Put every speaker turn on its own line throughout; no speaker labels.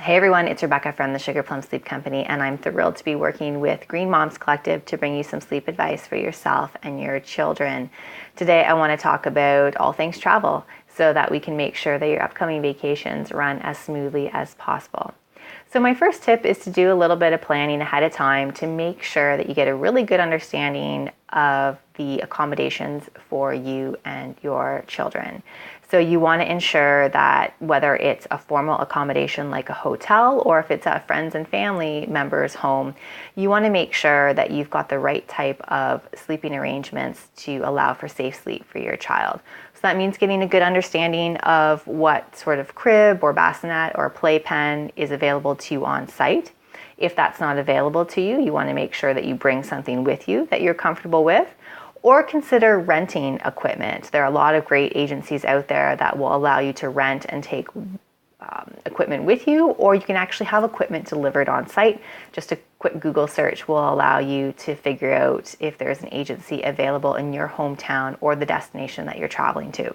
Hey everyone, it's Rebecca from the Sugar Plum Sleep Company, and I'm thrilled to be working with Green Moms Collective to bring you some sleep advice for yourself and your children. Today I want to talk about all things travel so that we can make sure that your upcoming vacations run as smoothly as possible. So my first tip is to do a little bit of planning ahead of time to make sure that you get a really good understanding of the accommodations for you and your children. So you want to ensure that whether it's a formal accommodation like a hotel or if it's a friends and family member's home, you want to make sure that you've got the right type of sleeping arrangements to allow for safe sleep for your child. So that means getting a good understanding of what sort of crib or bassinet or playpen is available to you on site. If that's not available to you, you want to make sure that you bring something with you that you're comfortable with, or consider renting equipment. There are a lot of great agencies out there that will allow you to rent and take equipment with you, or you can actually have equipment delivered on site. Just a quick Google search will allow you to figure out if there's an agency available in your hometown or the destination that you're traveling to.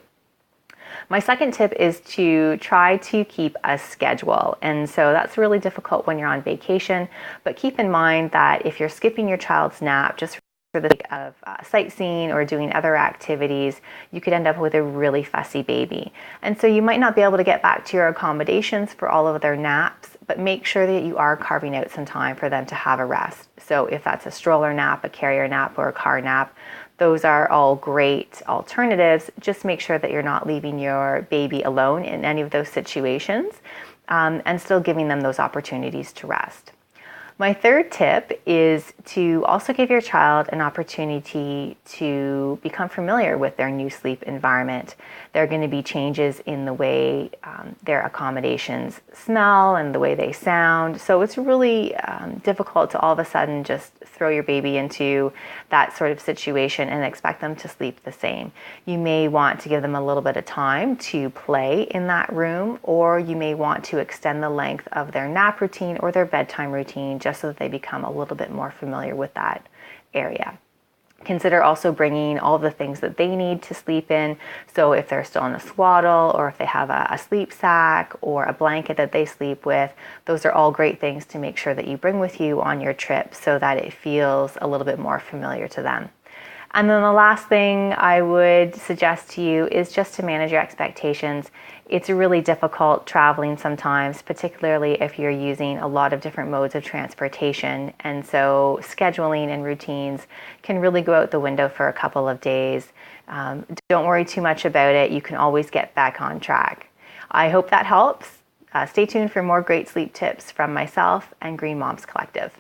My second tip is to try to keep a schedule. And so that's really difficult when you're on vacation, but keep in mind that if you're skipping your child's nap just for the sake of sightseeing or doing other activities, you could end up with a really fussy baby. And so you might not be able to get back to your accommodations for all of their naps, but make sure that you are carving out some time for them to have a rest. So if that's a stroller nap, a carrier nap, or a car nap, those are all great alternatives. Just make sure that you're not leaving your baby alone in any of those situations, and still giving them those opportunities to rest. My third tip is to also give your child an opportunity to become familiar with their new sleep environment. There are going to be changes in the way their accommodations smell and the way they sound. So it's really difficult to all of a sudden just throw your baby into that sort of situation and expect them to sleep the same. You may want to give them a little bit of time to play in that room, or you may want to extend the length of their nap routine or their bedtime routine just so that they become a little bit more familiar with that area. Consider also bringing all the things that they need to sleep in. So if they're still in a swaddle, or if they have a sleep sack or a blanket that they sleep with, those are all great things to make sure that you bring with you on your trip so that it feels a little bit more familiar to them. And then the last thing I would suggest to you is just to manage your expectations. It's really difficult traveling sometimes, particularly if you're using a lot of different modes of transportation. And so scheduling and routines can really go out the window for a couple of days. Don't worry too much about it. You can always get back on track. I hope that helps. Stay tuned for more great sleep tips from myself and Green Moms Collective.